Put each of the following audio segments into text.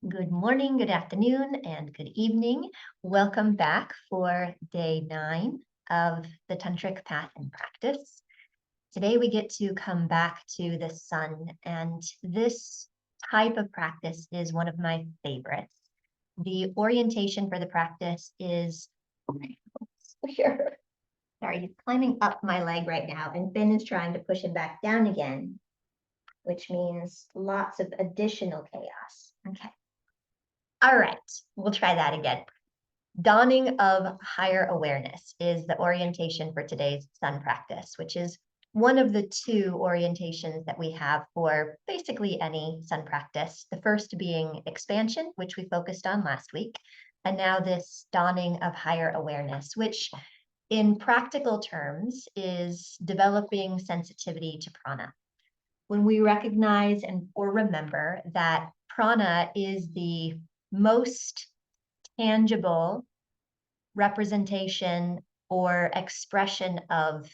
Good morning, good afternoon, and good evening. Welcome back for day 9 of the Tantric Path and Practice. Today we get to come back to the sun, and this type of practice is one of my favorites. The orientation for the practice is here. Sorry, he's climbing up my leg right now, and Finn is trying to push him back down again, which means lots of additional chaos. Okay. All right, we'll try that again. Dawning of higher awareness is the orientation for today's sun practice, which is one of the two orientations that we have for basically any sun practice. The first being expansion, which we focused on last week, and now this dawning of higher awareness, which in practical terms is developing sensitivity to prana. When we recognize or remember that prana is the most tangible representation or expression of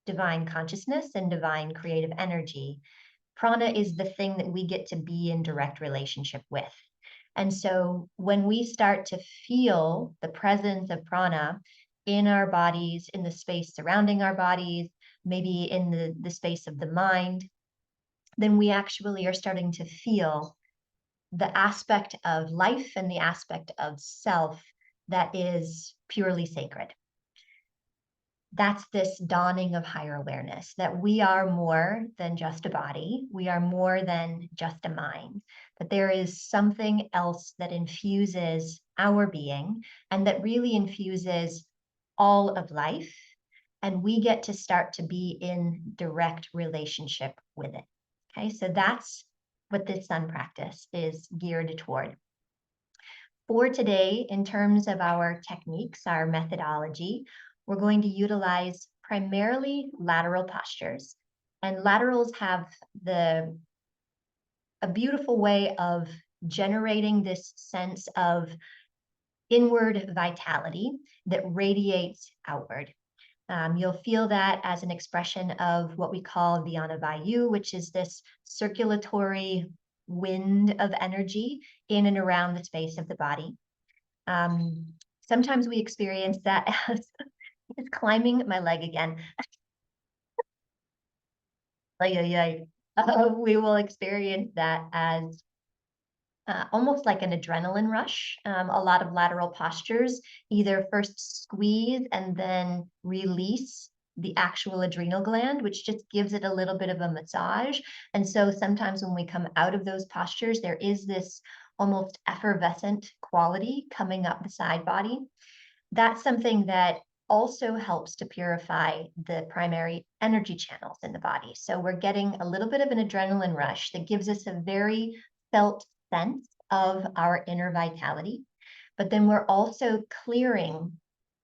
divine consciousness and divine creative energy, prana is the thing that we get to be in direct relationship with. And so when we start to feel the presence of prana in our bodies, in the space surrounding our bodies, maybe in the space of the mind, then we actually are starting to feel the aspect of life and the aspect of self that is purely sacred. That's this dawning of higher awareness, that we are more than just a body, we are more than just a mind, that there is something else that infuses our being and that really infuses all of life, and we get to start to be in direct relationship with it. Okay, so that's what this sun practice is geared toward. For today, in terms of our techniques, our methodology, we're going to utilize primarily lateral postures. And laterals have a beautiful way of generating this sense of inward vitality that radiates outward. You'll feel that as an expression of what we call Vyana Vayu, which is this circulatory wind of energy in and around the space of the body. Sometimes we experience that as it's climbing my leg again. We will experience that as almost like an adrenaline rush. A lot of lateral postures either first squeeze and then release the actual adrenal gland, which just gives it a little bit of a massage. And so sometimes when we come out of those postures, there is this almost effervescent quality coming up the side body. That's something that also helps to purify the primary energy channels in the body. So we're getting a little bit of an adrenaline rush that gives us a very felt sense of our inner vitality. But then we're also clearing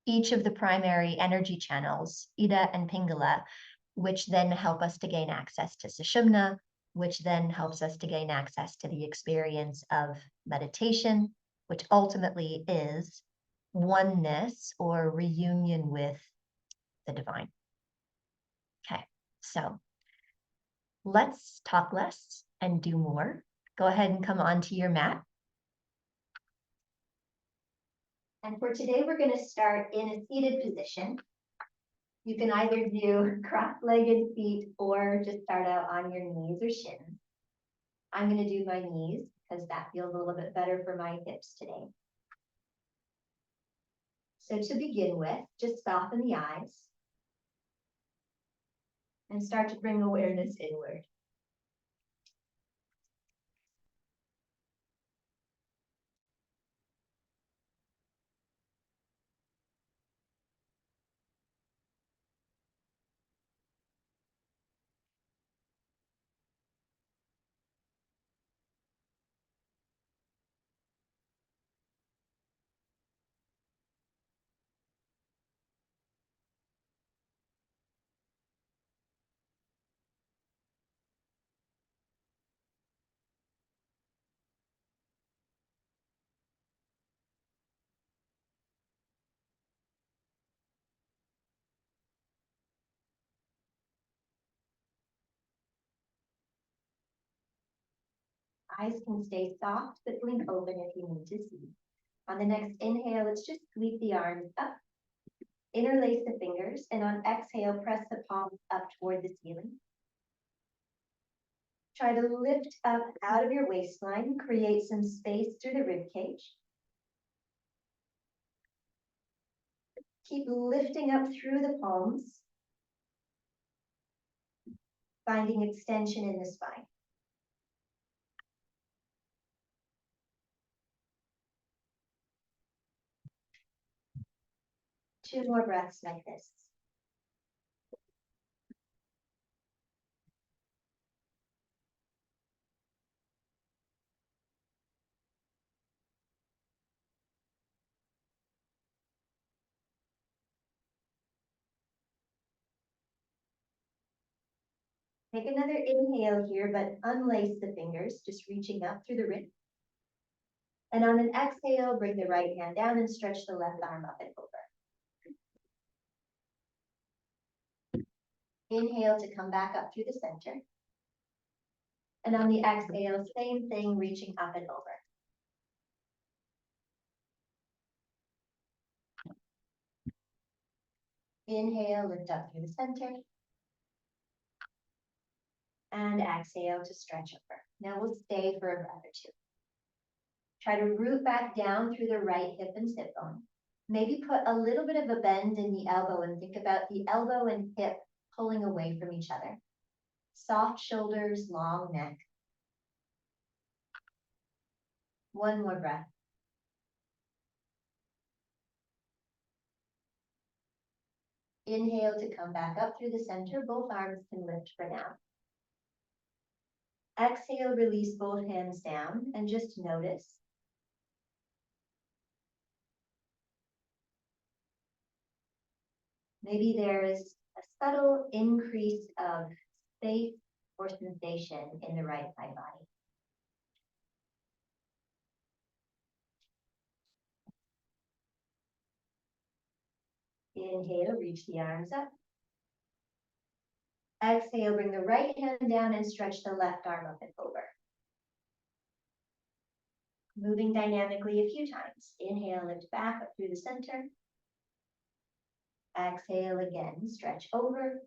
each of the primary energy channels, Ida and Pingala, which then help us to gain access to Sushumna, which then helps us to gain access to the experience of meditation, which ultimately is oneness or reunion with the divine. Okay, so let's talk less and do more. Go ahead and come onto your mat. And for today, we're going to start in a seated position. You can either do cross-legged feet or just start out on your knees or shins. I'm going to do my knees because that feels a little bit better for my hips today. So to begin with, just soften the eyes and start to bring awareness inward. Eyes can stay soft, but blink open if you need to see. On the next inhale, let's just sweep the arms up, interlace the fingers, and on exhale, press the palms up toward the ceiling. Try to lift up out of your waistline, create some space through the rib cage. Keep lifting up through the palms, finding extension in the spine. Two more breaths like this. Take another inhale here, but unlace the fingers, just reaching up through the rib. And on an exhale, bring the right hand down and stretch the left arm up and over. Inhale to come back up through the center. And on the exhale, same thing, reaching up and over. Inhale, lift up through the center. And exhale to stretch over. Now we'll stay for a breath or two. Try to root back down through the right hip and sit bone. Maybe put a little bit of a bend in the elbow and think about the elbow and hip pulling away from each other. Soft shoulders, long neck. One more breath. Inhale to come back up through the center. Both arms can lift for now. Exhale, release both hands down and just notice. Maybe there is a subtle increase of space or sensation in the right side body. Inhale, reach the arms up. Exhale, bring the right hand down and stretch the left arm up and over. Moving dynamically a few times. Inhale, lift back up through the center. Exhale again, stretch over.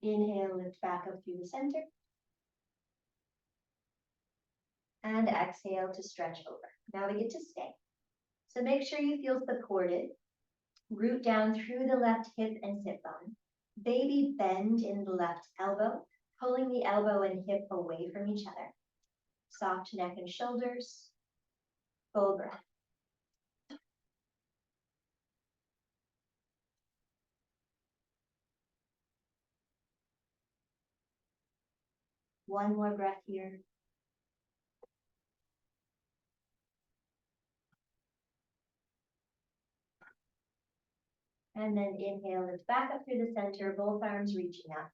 Inhale, lift back up through the center. And exhale to stretch over. Now we get to stay. So make sure you feel supported. Root down through the left hip and sit bone. Baby bend in the left elbow, pulling the elbow and hip away from each other. Soft neck and shoulders. Full breath. One more breath here. And then inhale, lift back up through the center, both arms reaching up.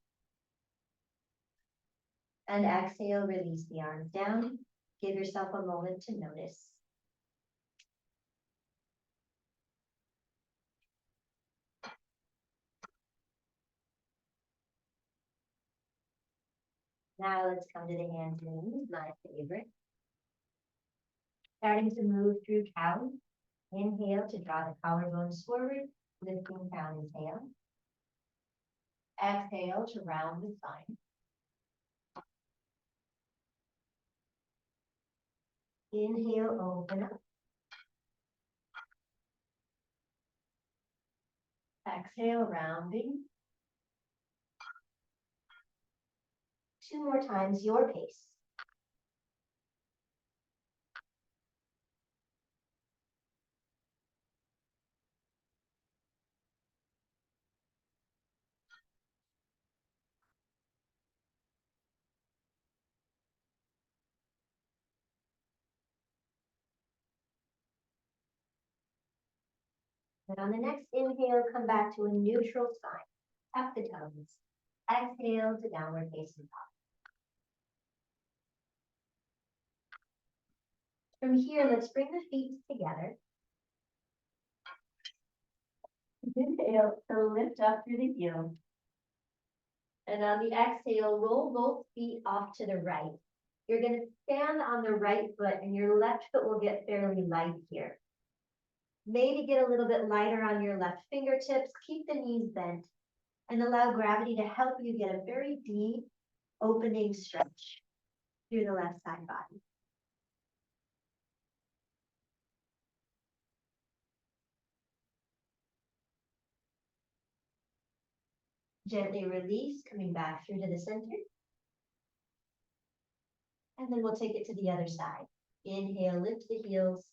And exhale, release the arms down. Give yourself a moment to notice. Now let's come to the hands and knees, my favorite. Starting to move through cow. Inhale to draw the collarbones forward, lifting crown and tail. Exhale to round the spine. Inhale, open up. Exhale, rounding. Two more times, your pace. And on the next inhale, come back to a neutral spine. Tap the toes. Exhale to downward facing dog. From here, let's bring the feet together. Inhale to lift up through the heels. And on the exhale, roll both feet off to the right. You're going to stand on the right foot and your left foot will get fairly light here. Maybe get a little bit lighter on your left fingertips. Keep the knees bent and allow gravity to help you get a very deep opening stretch through the left side body. Gently release, coming back through to the center. And then we'll take it to the other side. Inhale, lift the heels.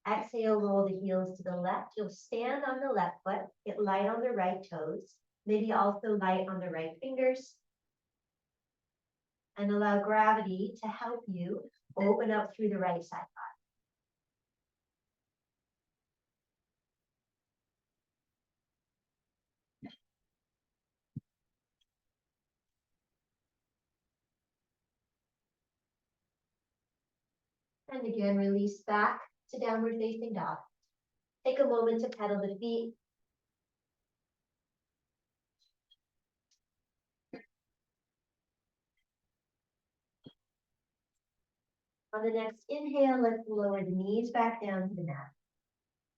Exhale, roll the heels to the left. You'll stand on the left foot, get light on the right toes, maybe also light on the right fingers. And allow gravity to help you open up through the right side body. And again, release back to downward facing dog. Take a moment to pedal the feet. On the next inhale, let's lower the knees back down to the mat.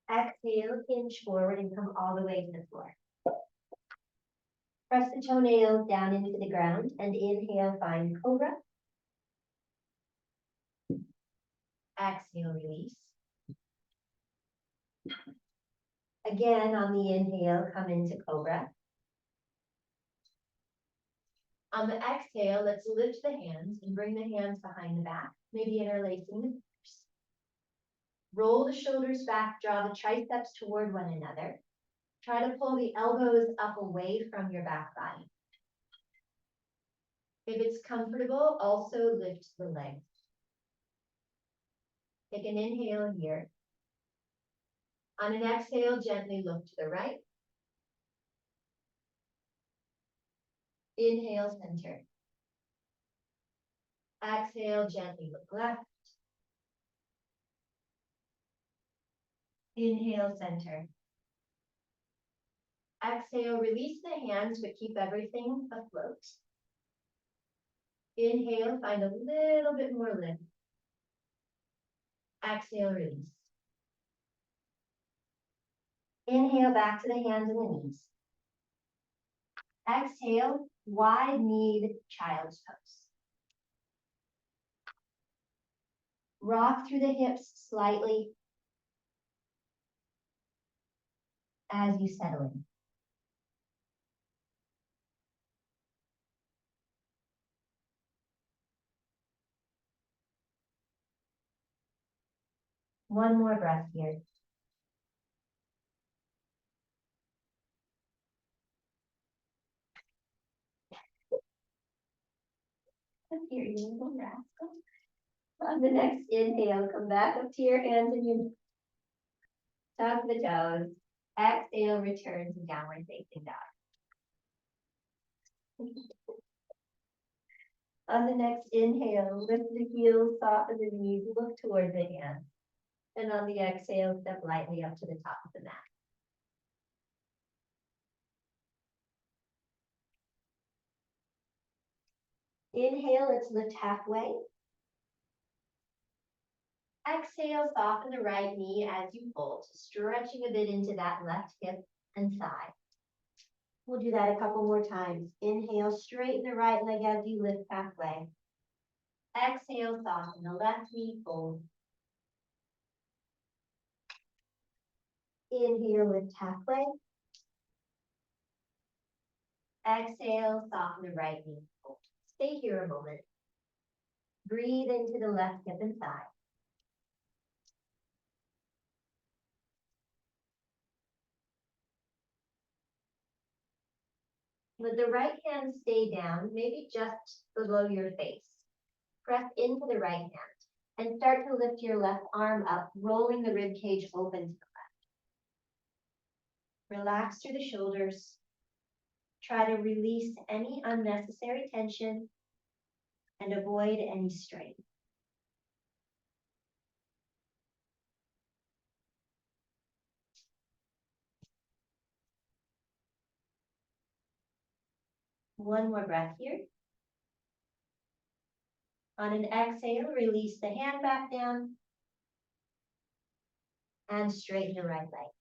Exhale, hinge forward and come all the way to the floor. Press the toenails down into the ground and inhale, find cobra. Exhale, release. Again, on the inhale, come into cobra. On the exhale, let's lift the hands and bring the hands behind the back, maybe interlacing the fingers. Roll the shoulders back, draw the triceps toward one another. Try to pull the elbows up away from your back body. If it's comfortable, also lift the legs. Take an inhale here. On an exhale, gently look to the right. Inhale, center. Exhale, gently look left. Inhale, center. Exhale, release the hands, but keep everything afloat. Inhale, find a little bit more lift. Exhale, release. Inhale, back to the hands and the knees. Exhale, wide kneed child's pose. Rock through the hips slightly as you settle in. One more breath here. Here, you little rascal. On the next inhale, come back up to your hands and you tuck the toes. Exhale, return to downward facing dog. On the next inhale, lift the heels, soften the knees, look toward the hands. And on the exhale, step lightly up to the top of the mat. Inhale, let's lift halfway. Exhale, soften the right knee as you fold, stretching a bit into that left hip and thigh. We'll do that a couple more times. Inhale, straighten the right leg as you lift halfway. Exhale, soften the left knee, fold. Inhale, lift halfway. Exhale, soften the right knee, fold. Stay here a moment. Breathe into the left hip and thigh. Let the right hand stay down, maybe just below your face. Press into the right hand and start to lift your left arm up, rolling the rib cage open to the left. Relax through the shoulders. Try to release any unnecessary tension and avoid any strain. One more breath here. On an exhale, release the hand back down and straighten your right leg.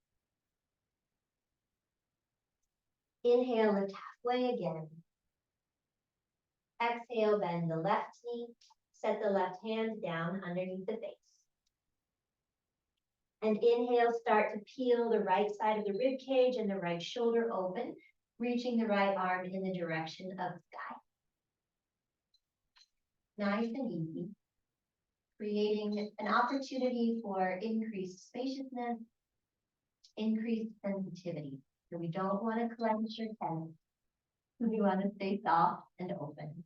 Inhale, lift halfway again. Exhale, bend the left knee. Set the left hand down underneath the face. And inhale, start to peel the right side of the rib cage and the right shoulder open, reaching the right arm in the direction of the sky. Nice and easy, creating an opportunity for increased spaciousness, increased sensitivity. So we don't want to clench your chest. We want to stay soft and open.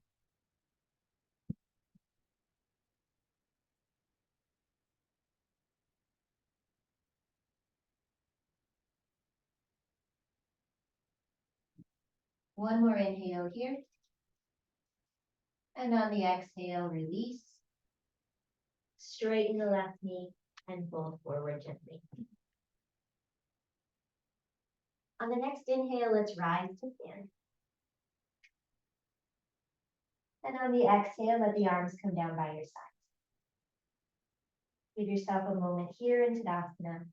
One more inhale here. And on the exhale, release. Straighten the left knee and fold forward gently. On the next inhale, let's rise to stand. And on the exhale, let the arms come down by your sides. Give yourself a moment here in Tadasana.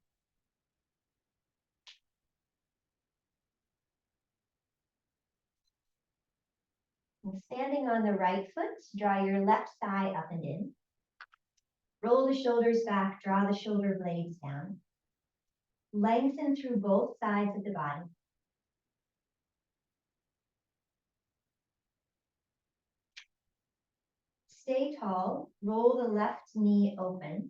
And standing on the right foot, draw your left thigh up and in. Roll the shoulders back, draw the shoulder blades down. Lengthen through both sides of the body. Stay tall, roll the left knee open.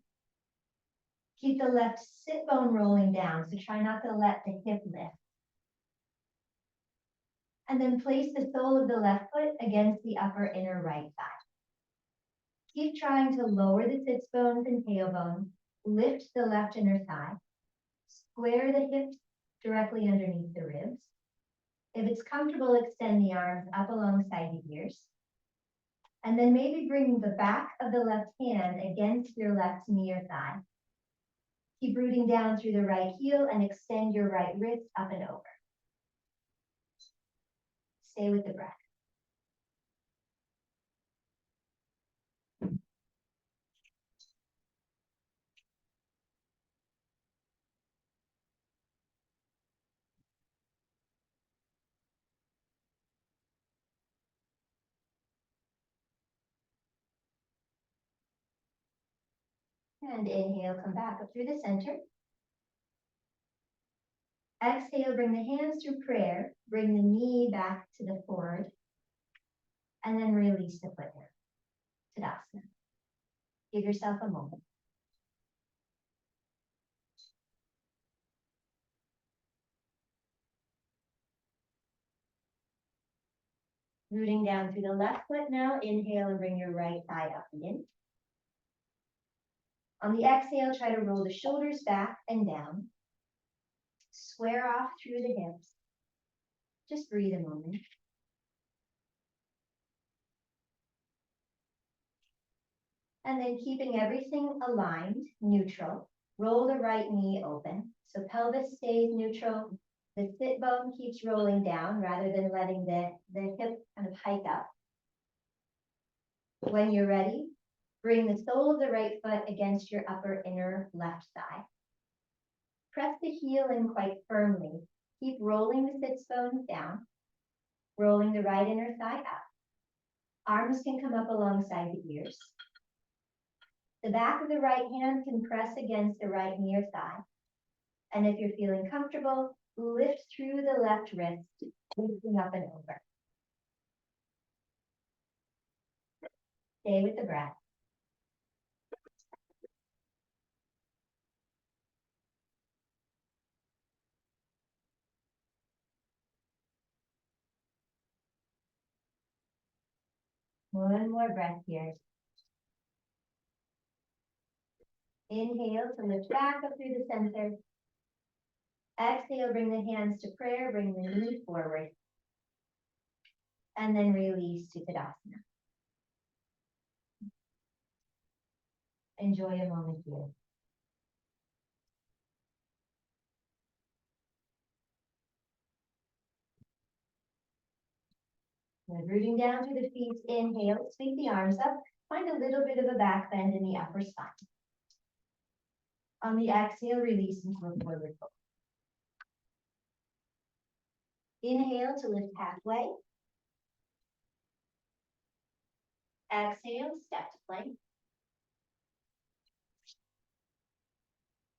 Keep the left sit bone rolling down, so try not to let the hip lift. And then place the sole of the left foot against the upper inner right thigh. Keep trying to lower the sits bones and tailbone, lift the left inner thigh, square the hips directly underneath the ribs. If it's comfortable, extend the arms up alongside the ears. And then maybe bring the back of the left hand against your left knee or thigh. Keep rooting down through the right heel and extend your right wrist up and over. Stay with the breath. And inhale, come back up through the center. Exhale, bring the hands through prayer. Bring the knee back to the forward. And then release the foot down. Tadasana. Give yourself a moment. Rooting down through the left foot now. Inhale and bring your right thigh up and in. On the exhale, try to roll the shoulders back and down. Square off through the hips. Just breathe a moment. And then keeping everything aligned, neutral, roll the right knee open. So pelvis stays neutral. The sit bone keeps rolling down rather than letting the hip kind of hike up. When you're ready, bring the sole of the right foot against your upper inner left thigh. Press the heel in quite firmly. Keep rolling the sits bones down, rolling the right inner thigh up. Arms can come up alongside the ears. The back of the right hand can press against the right knee or thigh. And if you're feeling comfortable, lift through the left wrist, lifting up and over. Stay with the breath. One more breath here. Inhale to lift back up through the center. Exhale, bring the hands to prayer, bring the knee forward. And then release to Tadasana. Enjoy a moment here. Good. Rooting down through the feet, inhale, sweep the arms up, find a little bit of a back bend in the upper spine. On the exhale, release into a forward fold. Inhale to lift halfway. Exhale, step to plank.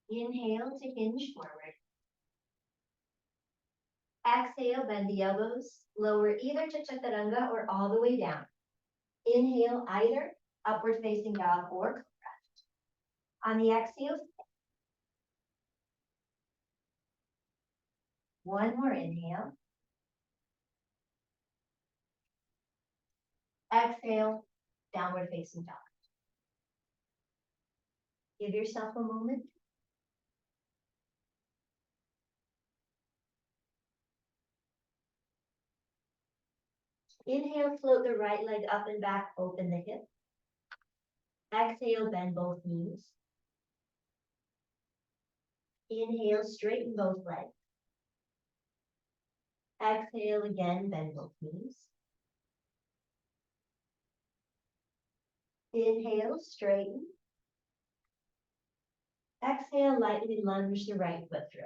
Inhale to hinge forward. Exhale, bend the elbows, lower either to chaturanga or all the way down. Inhale, either upward facing dog or cobra. On the exhale, one more inhale. Exhale, downward facing dog. Give yourself a moment. Inhale, float the right leg up and back, open the hip. Exhale, bend both knees. Inhale, straighten both legs. Exhale again, bend both knees. Inhale, straighten. Exhale, lightly lunge the right foot through.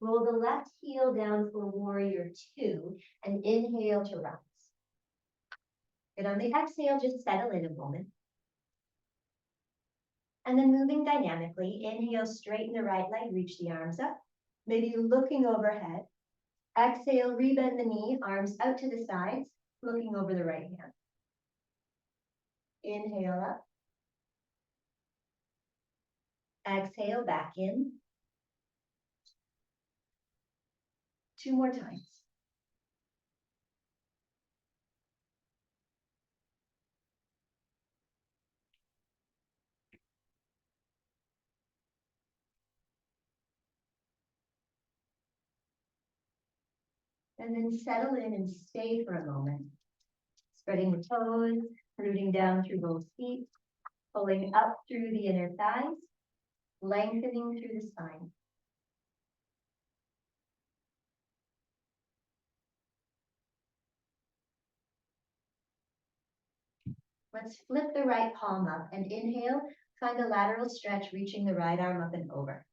Roll the left heel down for warrior two and inhale to rise. And on the exhale, just settle in a moment. And then moving dynamically, inhale, straighten the right leg, reach the arms up, maybe looking overhead. Exhale, rebend the knee, arms out to the sides, looking over the right hand. Inhale up. Exhale, back in. Two more times. And then settle in and stay for a moment. Spreading the toes, rooting down through both feet, pulling up through the inner thighs, lengthening through the spine. Let's flip the right palm up and inhale, find a lateral stretch, reaching the right arm up and over.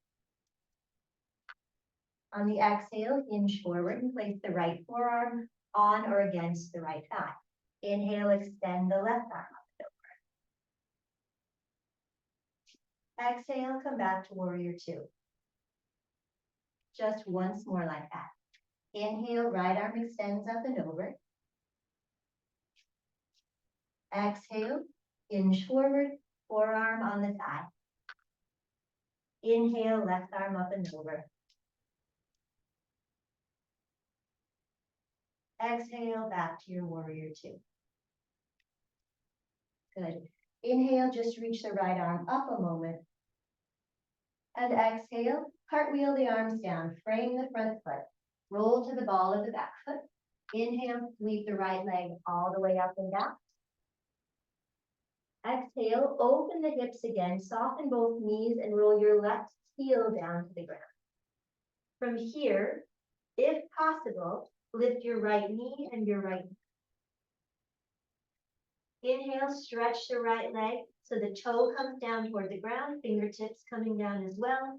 On the exhale, hinge forward and place the right forearm on or against the right thigh. Inhale, extend the left arm up and over. Exhale, come back to warrior two. Just once more like that. Inhale, right arm extends up and over. Exhale, hinge forward, forearm on the thigh. Inhale, left arm up and over. Exhale, back to your warrior two. Good. Inhale, just reach the right arm up a moment. And exhale, cartwheel the arms down, frame the front foot. Roll to the ball of the back foot. Inhale, sweep the right leg all the way up and down. Exhale, open the hips again, soften both knees and roll your left heel down to the ground. From here, if possible, lift your right knee and your right knee. Inhale, stretch the right leg so the toe comes down toward the ground, fingertips coming down as well.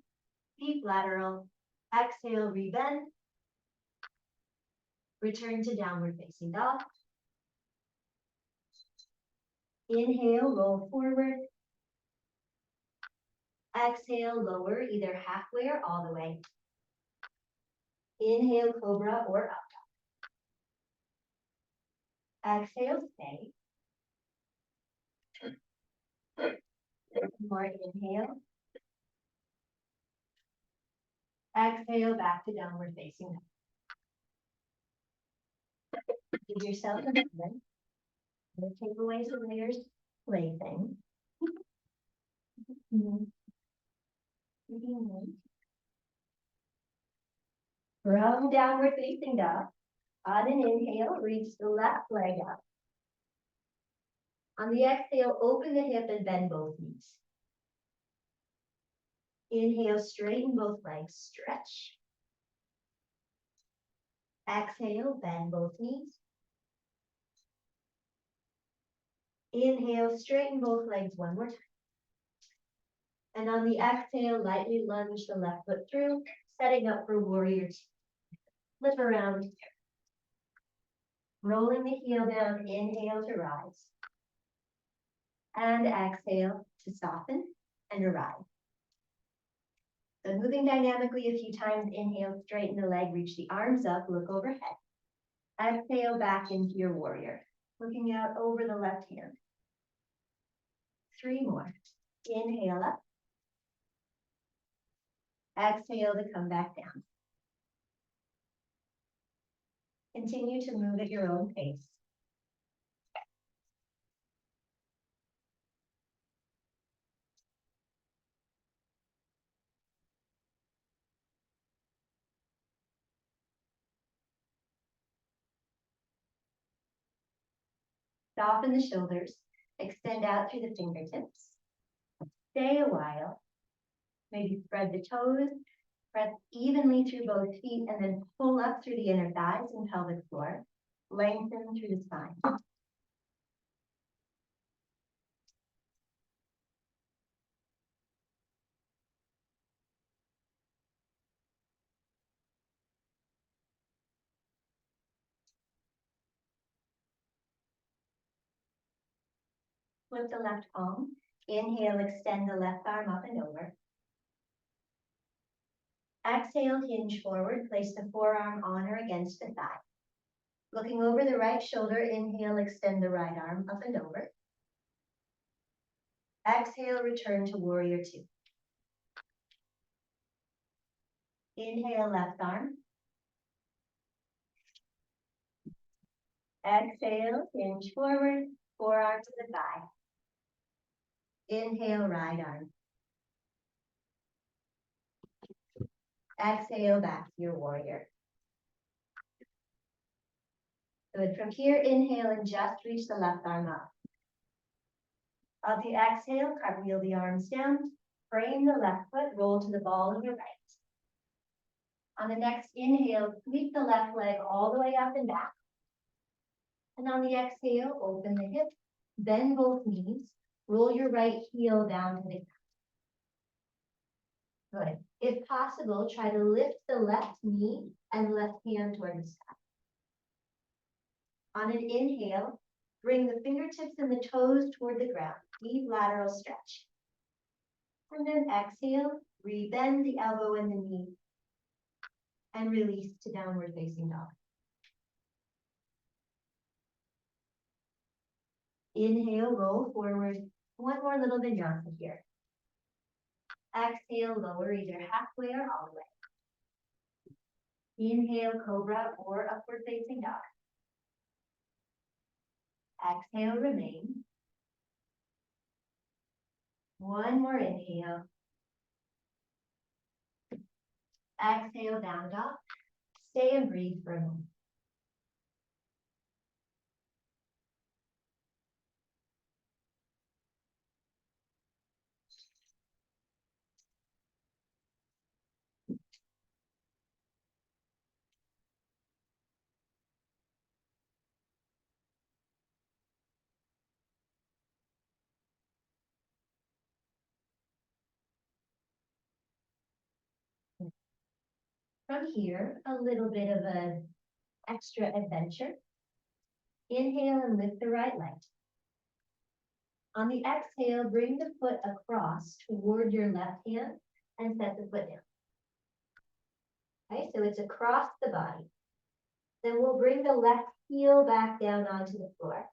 Deep lateral. Exhale, rebend. Return to downward facing dog. Inhale, roll forward. Exhale, lower either halfway or all the way. Inhale, cobra or up dog. Exhale, stay. More inhale. Exhale, back to downward facing dog. Give yourself a moment. Take away the layers plaything. From downward facing dog, on an inhale, reach the left leg up. On the exhale, open the hip and bend both knees. Inhale, straighten both legs, stretch. Exhale, bend both knees. Inhale, straighten both legs one more time. And on the exhale, lightly lunge the left foot through, setting up for warrior two. Flip around. Rolling the heel down, inhale to rise. And exhale to soften and arrive. So moving dynamically a few times, inhale, straighten the leg, reach the arms up, look overhead. Exhale back into your warrior, looking out over the left hand. 3 more. Inhale up. Exhale to come back down. Continue to move at your own pace. Soften the shoulders, extend out through the fingertips. Stay a while. Maybe spread the toes, press evenly through both feet, and then pull up through the inner thighs and pelvic floor. Lengthen through the spine. Flip the left palm. Inhale, extend the left arm up and over. Exhale, hinge forward, place the forearm on or against the thigh. Looking over the right shoulder, inhale, extend the right arm up and over. Exhale, return to warrior two. Inhale, left arm. Exhale, hinge forward, forearm to the thigh. Inhale, right arm. Exhale, back to your warrior. Good. From here, inhale and just reach the left arm up. On the exhale, cartwheel the arms down, frame the left foot, roll to the ball of your right. On the next inhale, sweep the left leg all the way up and back. And on the exhale, open the hips, bend both knees, roll your right heel down to the ground. Good. If possible, try to lift the left knee and left hand toward the sky. On an inhale, bring the fingertips and the toes toward the ground. Deep lateral stretch. And then exhale, rebend the elbow and the knee. And release to downward facing dog. Inhale, roll forward. One more little vinyasa here. Exhale, lower either halfway or all the way. Inhale, cobra or upward facing dog. Exhale, remain. One more inhale. Exhale, down dog. Stay and breathe for a moment. From here, a little bit of an extra adventure. Inhale and lift the right leg. On the exhale, bring the foot across toward your left hand and set the foot down. Okay, so it's across the body. Then we'll bring the left heel back down onto the floor.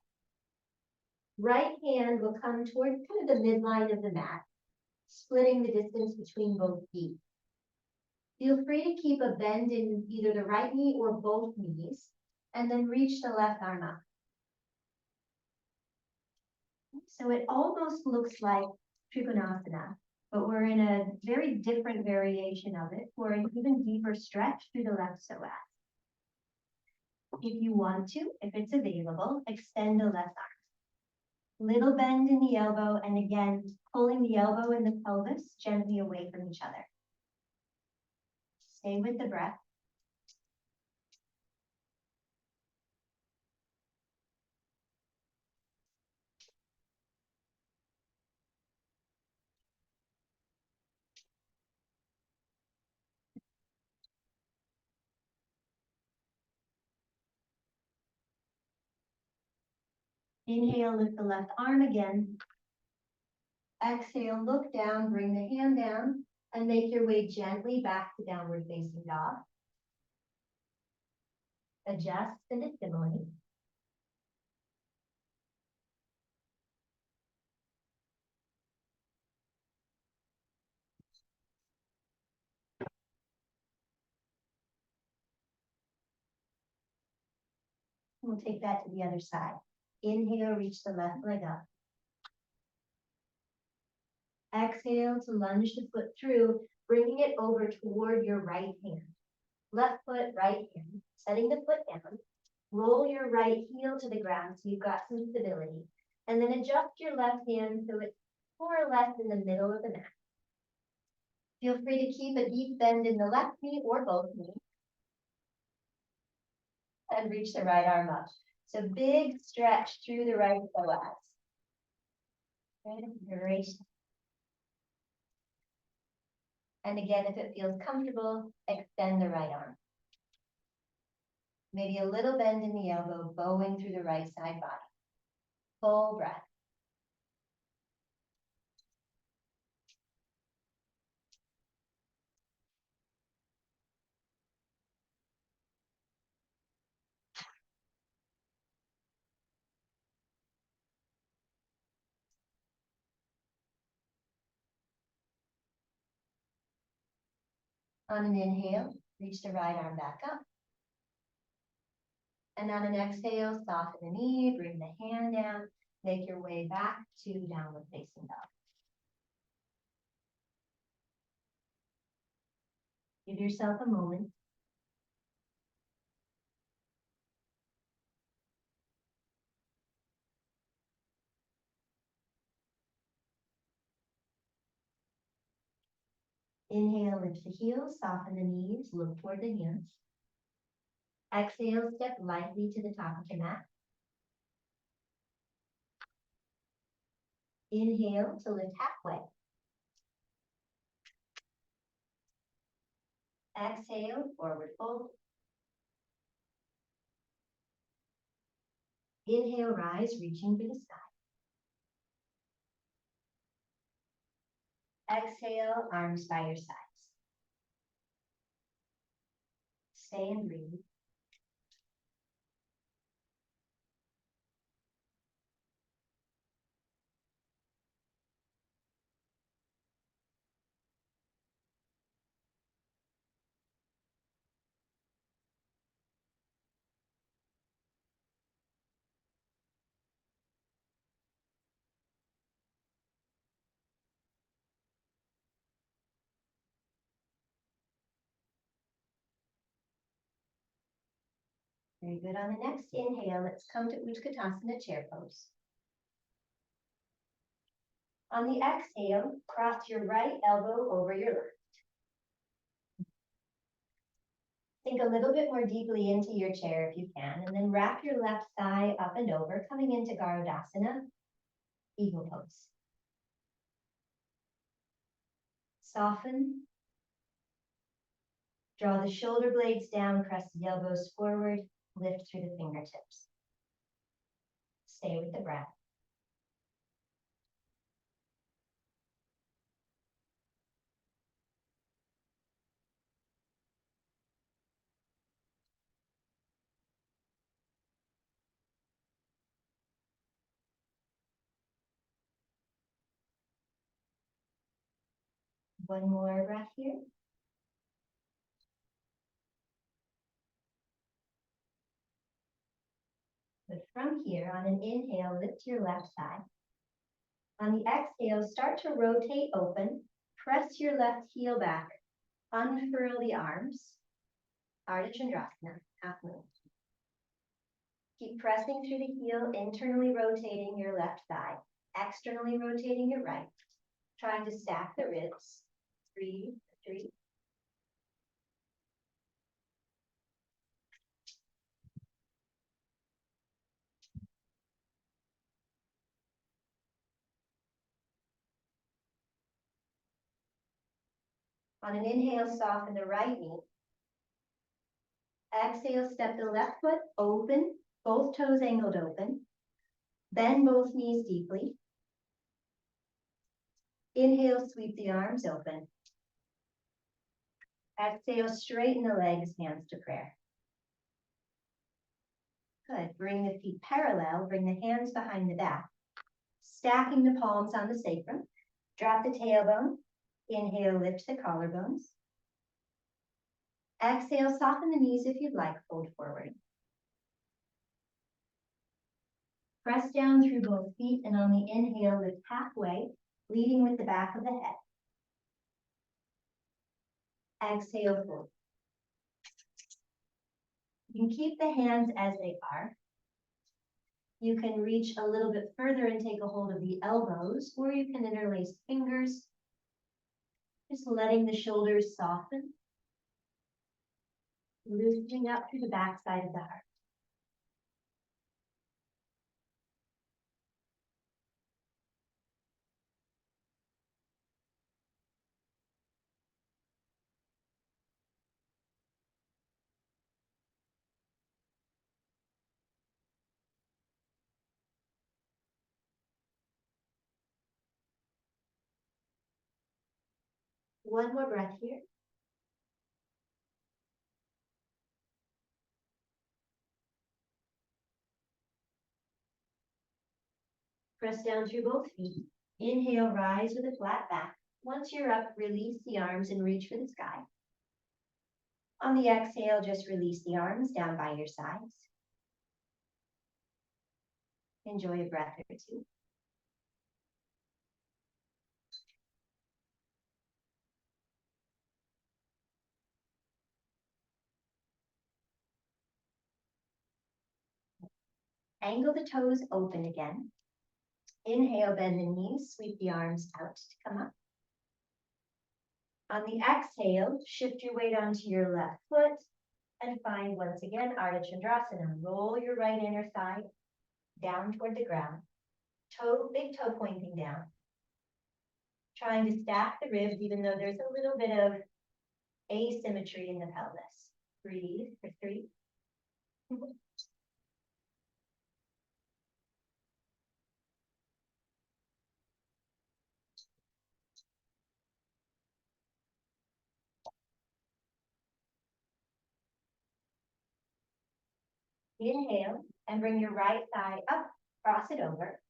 Right hand will come toward kind of the midline of the mat, splitting the distance between both feet. Feel free to keep a bend in either the right knee or both knees, and then reach the left arm up. So it almost looks like Trikonasana, but we're in a very different variation of it for an even deeper stretch through the left psoas. If you want to, if it's available, extend the left arm. Little bend in the elbow, and again, pulling the elbow and the pelvis gently away from each other. Stay with the breath. Inhale, lift the left arm again. Exhale, look down, bring the hand down, and make your way gently back to downward facing dog. Adjust and assimilate. We'll take that to the other side. Inhale, reach the left leg up. Exhale to lunge the foot through, bringing it over toward your right hand. Left foot, right hand. Setting the foot down. Roll your right heel to the ground so you've got some stability. And then adjust your left hand so it's more or less in the middle of the mat. Feel free to keep a deep bend in the left knee or both knees. And reach the right arm up. So big stretch through the right psoas. Great. And again, if it feels comfortable, extend the right arm. Maybe a little bend in the elbow, bowing through the right side body. Full breath. On an inhale, reach the right arm back up. And on an exhale, soften the knee, bring the hand down, make your way back to downward facing dog. Give yourself a moment. Inhale, lift the heels, soften the knees, look toward the hands. Exhale, step lightly to the top of the mat. Inhale to lift halfway. Exhale, forward fold. Inhale, rise, reaching for the sky. Exhale, arms by your sides. Stay and breathe. Very good. On the next inhale, let's come to Utkatasana, chair pose. On the exhale, cross your right elbow over your left. Sink a little bit more deeply into your chair if you can, and then wrap your left thigh up and over, coming into Garudasana, eagle pose. Soften. Draw the shoulder blades down, press the elbows forward, lift through the fingertips. Stay with the breath. One more breath here. But from here, on an inhale, lift your left thigh. On the exhale, start to rotate open. Press your left heel back. Unfurl the arms. Ardha Chandrasana, half moon. Keep pressing through the heel, internally rotating your left thigh, externally rotating your right. Trying to stack the ribs. Breathe, breathe. On an inhale, soften the right knee. Exhale, step the left foot open, both toes angled open. Bend both knees deeply. Inhale, sweep the arms open. Exhale, straighten the legs, hands to prayer. Good. Bring the feet parallel, bring the hands behind the back. Stacking the palms on the sacrum. Drop the tailbone. Inhale, lift the collarbones. Exhale, soften the knees if you'd like, fold forward. Press down through both feet, and on the inhale, lift halfway, leading with the back of the head. Exhale, fold. You can keep the hands as they are. You can reach a little bit further and take a hold of the elbows, or you can interlace fingers, just letting the shoulders soften, loosening up through the backside of the heart. One more breath here. Press down through both feet. Inhale, rise with a flat back. Once you're up, release the arms and reach for the sky. On the exhale, just release the arms down by your sides. Enjoy a breath or two. Angle the toes open again. Inhale, bend the knees, sweep the arms out to come up. On the exhale, shift your weight onto your left foot and find once again Ardha Chandrasana. Roll your right inner thigh down toward the ground. Big toe pointing down. Trying to stack the ribs even though there's a little bit of asymmetry in the pelvis. Breathe for 3. Inhale and bring your right thigh up, cross it over.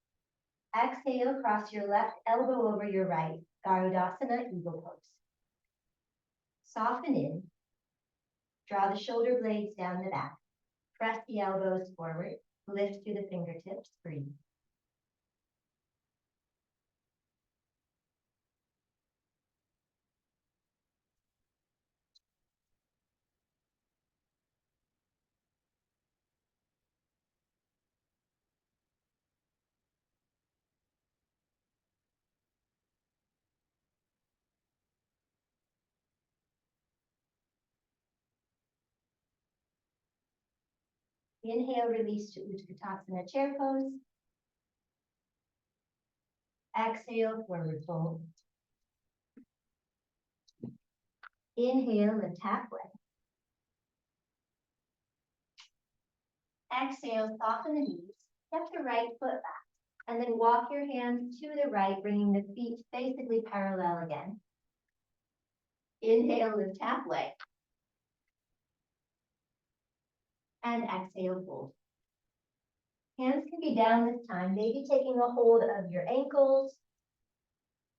Exhale, cross your left elbow over your right, Garudasana, eagle pose. Soften in. Draw the shoulder blades down the back. Press the elbows forward. Lift through the fingertips. Breathe. Inhale, release to Utkatasana, chair pose. Exhale, forward fold. Inhale, lift halfway. Exhale, soften the knees. Step the right foot back. And then walk your hands to the right, bringing the feet basically parallel again. Inhale, lift halfway. And exhale, fold. Hands can be down this time, maybe taking a hold of your ankles,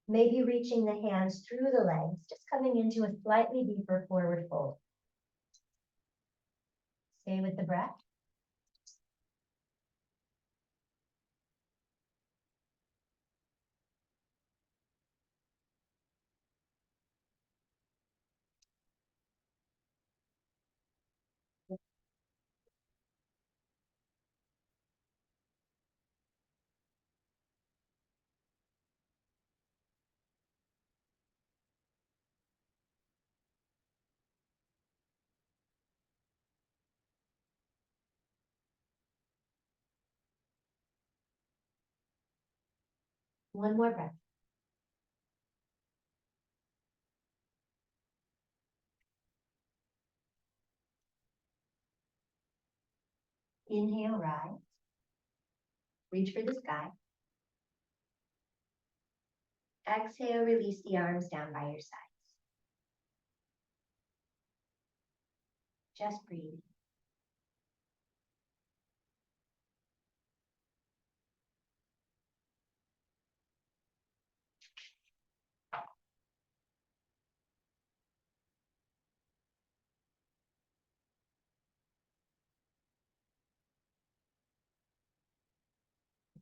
maybe reaching the hands through the legs, just coming into a slightly deeper forward fold. Stay with the breath. One more breath. Inhale, rise. Reach for the sky. Exhale, release the arms down by your sides. Just breathe.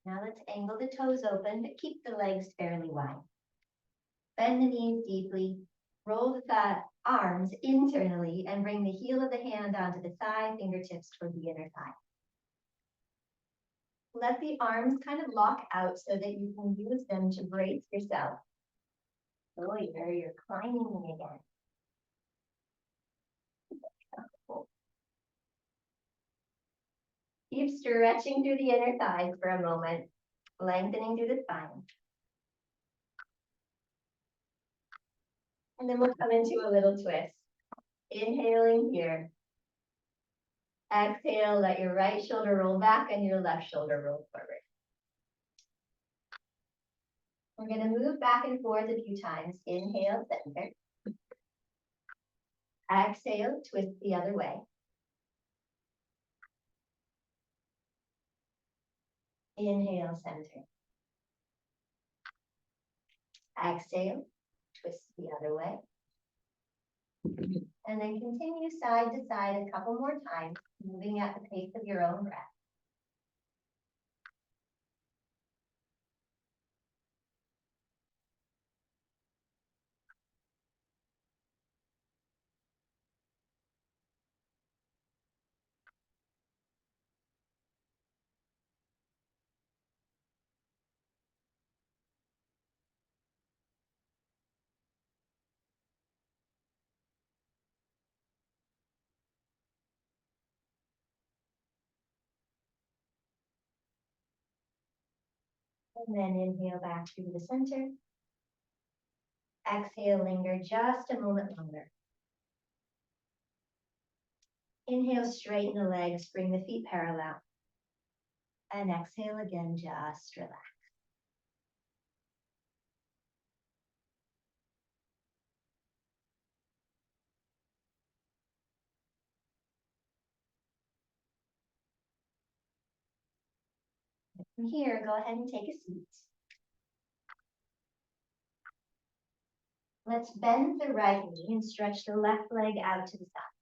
Now let's angle the toes open, but keep the legs fairly wide. Bend the knees deeply. Roll the arms internally and bring the heel of the hand onto the thigh, fingertips toward the inner thigh. Let the arms kind of lock out so that you can use them to brace yourself. Oh, you're climbing again. Keep stretching through the inner thighs for a moment, lengthening through the spine. And then we'll come into a little twist. Inhaling here. Exhale, let your right shoulder roll back and your left shoulder roll forward. We're going to move back and forth a few times. Inhale, center. Exhale, twist the other way. Inhale, center. Exhale, twist the other way. And then continue side to side a couple more times, moving at the pace of your own breath. And then inhale back through the center. Exhale, linger just a moment longer. Inhale, straighten the legs, bring the feet parallel. And exhale again, just relax. From here, go ahead and take a seat. Let's bend the right knee and stretch the left leg out to the side.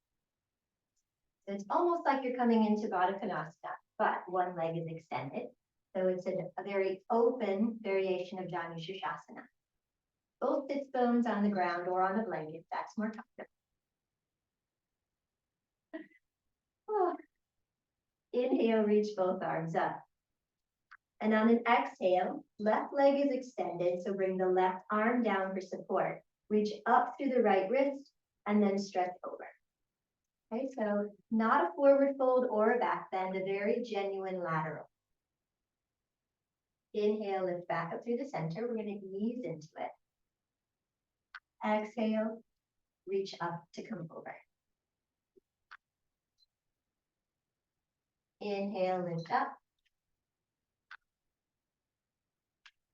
So it's almost like you're coming into Baddha Konasana, but one leg is extended. So it's a very open variation of Janu Shirshasana. Both sits bones on the ground or on a blanket, that's more comfortable. Oh. Inhale, reach both arms up. And on an exhale, left leg is extended, so bring the left arm down for support. Reach up through the right wrist and then stretch over. Okay, so not a forward fold or a back bend, a very genuine lateral. Inhale, lift back up through the center. We're going to ease into it. Exhale, reach up to come over. Inhale, lift up.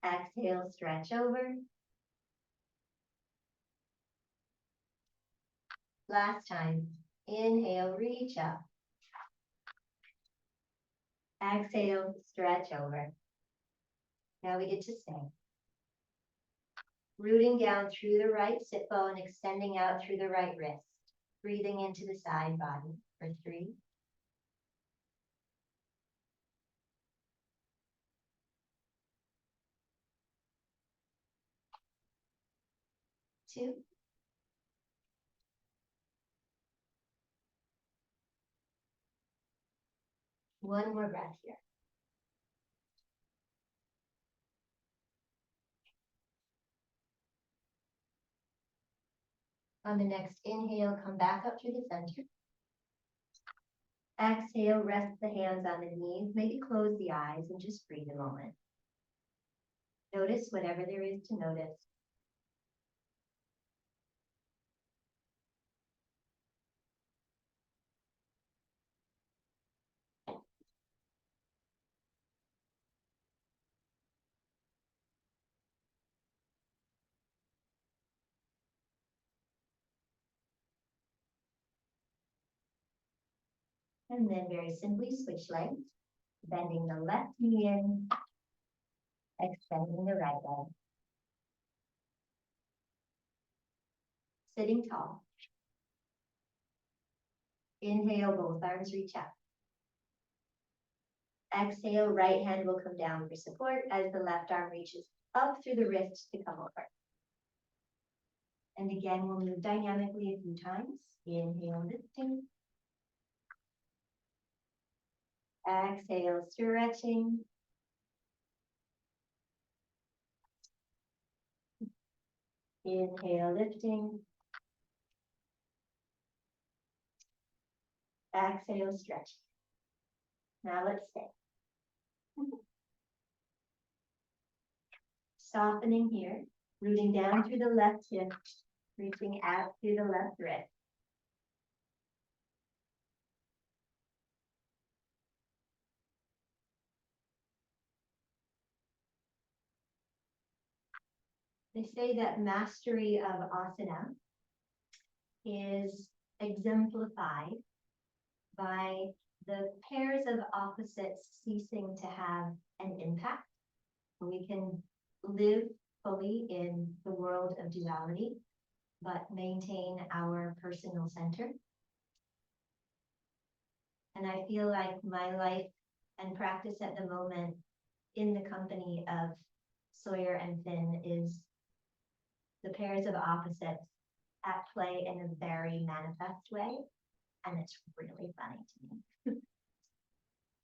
Exhale, stretch over. Last time. Inhale, reach up. Exhale, stretch over. Now we get to stay. Rooting down through the right sit bone, extending out through the right wrist. Breathing into the side body for 3. 2. 1 more breath here. On the next inhale, come back up through the center. Exhale, rest the hands on the knees. Maybe close the eyes and just breathe a moment. Notice whatever there is to notice. And then very simply switch legs, bending the left knee in, extending the right leg. Sitting tall. Inhale, both arms reach up. Exhale, right hand will come down for support as the left arm reaches up through the wrist to come over. And again, we'll move dynamically a few times. Inhale, lifting. Exhale, stretching. Inhale, lifting. Exhale, stretching. Now let's stay. Softening here, rooting down through the left hip, reaching out through the left wrist. They say that mastery of asana is exemplified by the pairs of opposites ceasing to have an impact. We can live fully in the world of duality, but maintain our personal center. And I feel like my life and practice at the moment in the company of Sawyer and Finn is the pairs of opposites at play in a very manifest way. And it's really funny to me.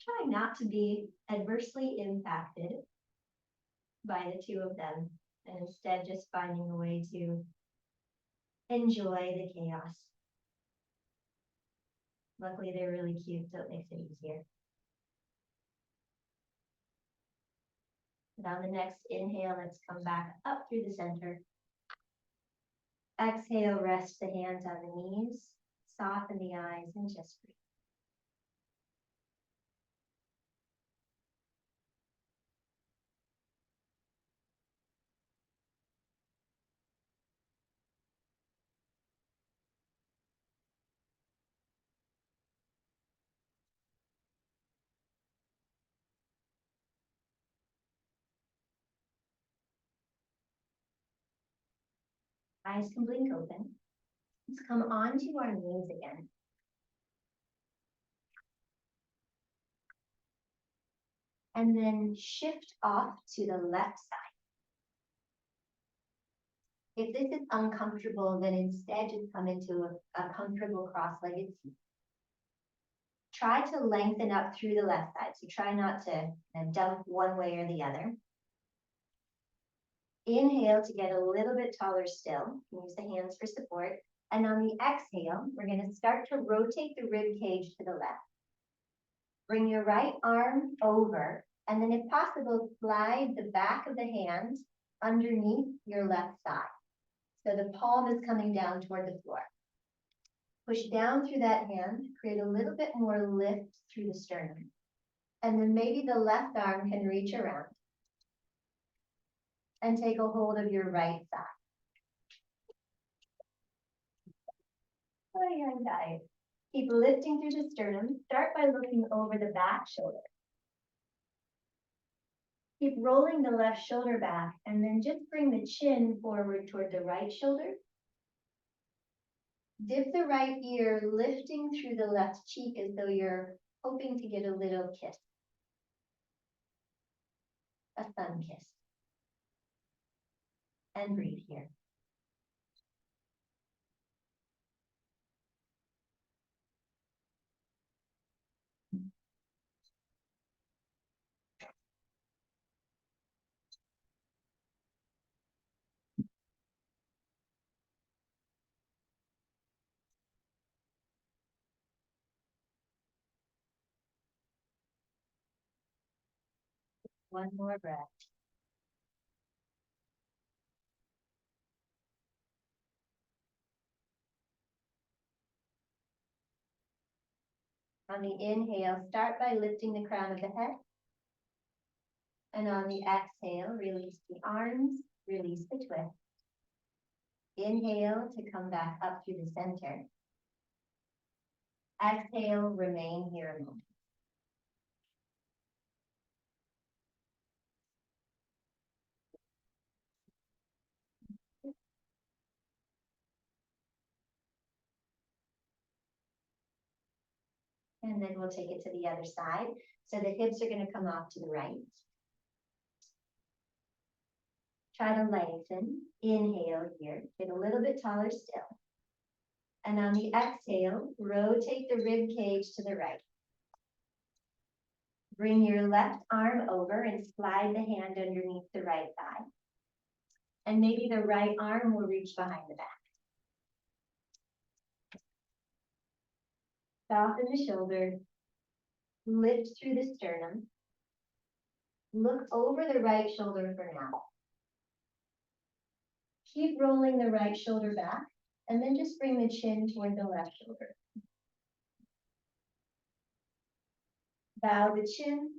Try not to be adversely impacted by the two of them, and instead just finding a way to enjoy the chaos. Luckily, they're really cute, so it makes it easier. And on the next inhale, let's come back up through the center. Exhale, rest the hands on the knees, soften the eyes, and just breathe. Eyes can blink open. Let's come onto our knees again. And then shift off to the left side. If this is uncomfortable, then instead just come into a comfortable cross-legged seat. Try to lengthen up through the left side. So try not to dump one way or the other. Inhale to get a little bit taller still. Use the hands for support. And on the exhale, we're going to start to rotate the rib cage to the left. Bring your right arm over, and then if possible, slide the back of the hand underneath your left thigh. So the palm is coming down toward the floor. Push down through that hand, create a little bit more lift through the sternum. And then maybe the left arm can reach around and take a hold of your right thigh. Keep lifting through the sternum. Start by looking over the back shoulder. Keep rolling the left shoulder back, and then just bring the chin forward toward the right shoulder. Dip the right ear, lifting through the left cheek as though you're hoping to get a little kiss. A sun kiss. And breathe here. One more breath. On the inhale, start by lifting the crown of the head. And on the exhale, release the arms, release the twist. Inhale to come back up through the center. Exhale, remain here a moment. And then we'll take it to the other side. So the hips are going to come off to the right. Try to lengthen. Inhale here. Get a little bit taller still. And on the exhale, rotate the rib cage to the right. Bring your left arm over and slide the hand underneath the right thigh. And maybe the right arm will reach behind the back. Soften the shoulder. Lift through the sternum. Look over the right shoulder for now. Keep rolling the right shoulder back, and then just bring the chin toward the left shoulder. Bow the chin.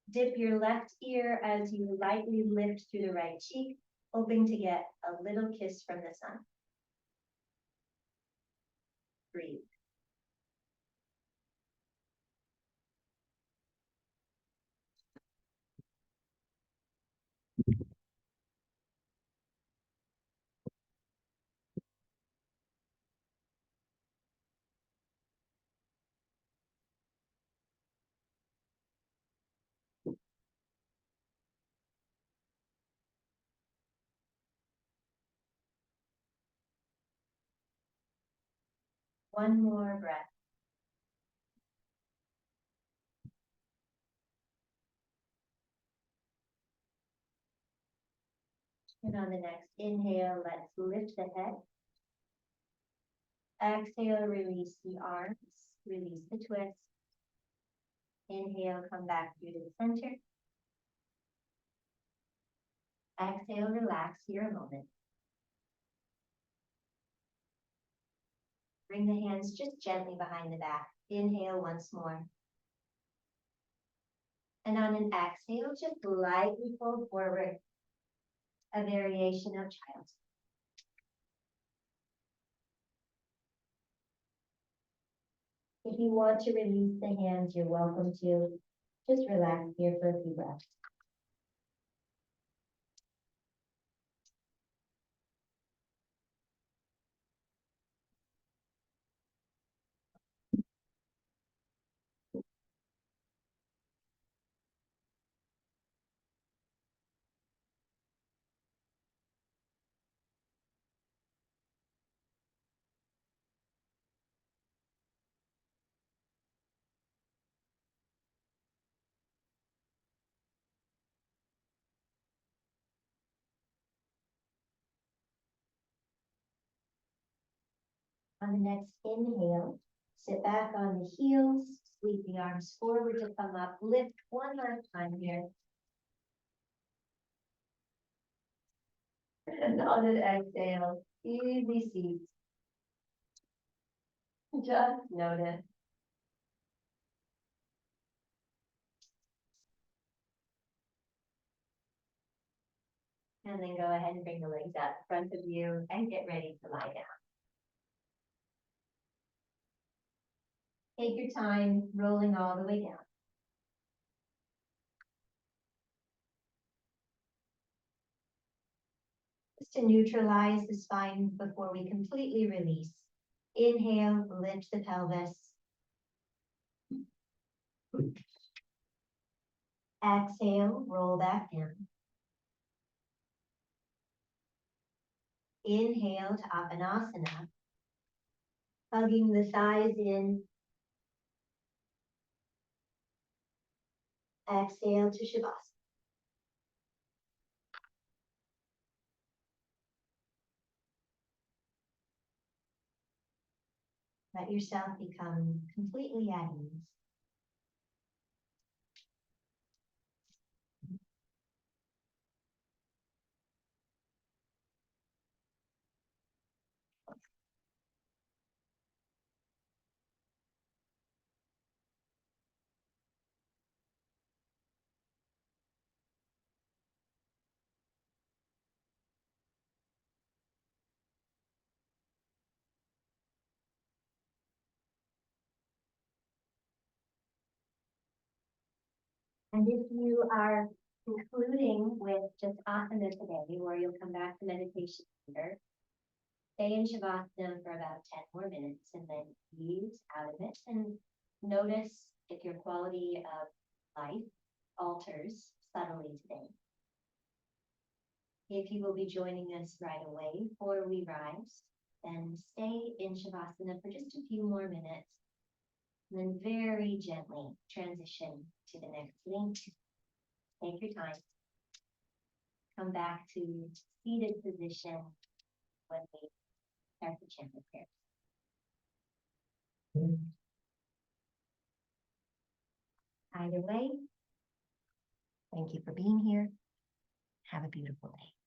Dip your left ear as you lightly lift through the right cheek, hoping to get a little kiss from the sun. Breathe. One more breath. And on the next inhale, let's lift the head. Exhale, release the arms, release the twist. Inhale, come back through to the center. Exhale, relax here a moment. Bring the hands just gently behind the back. Inhale once more. And on an exhale, just lightly fold forward, a variation of child. If you want to release the hands, you're welcome to. Just relax here for a few breaths. On the next inhale, sit back on the heels, sweep the arms forward to come up, lift one last time here. And on an exhale, easy seats. Just notice. And then go ahead and bring the legs out in front of you and get ready to lie down. Take your time, rolling all the way down. Just to neutralize the spine before we completely release. Inhale, lift the pelvis. Exhale, roll back down. Inhale to Apanasana, hugging the thighs in. Exhale to Shavasana. Let yourself become completely at ease. And if you are concluding with just asana today, or you'll come back to meditation later, stay in Shavasana for about 10 more minutes and then ease out of it and notice if your quality of life alters subtly today. If you will be joining us right away or we rise, then stay in Shavasana for just a few more minutes, and then very gently transition to the next link. Take your time. Come back to seated position when we start to chant the prayer. Either way, thank you for being here. Have a beautiful day.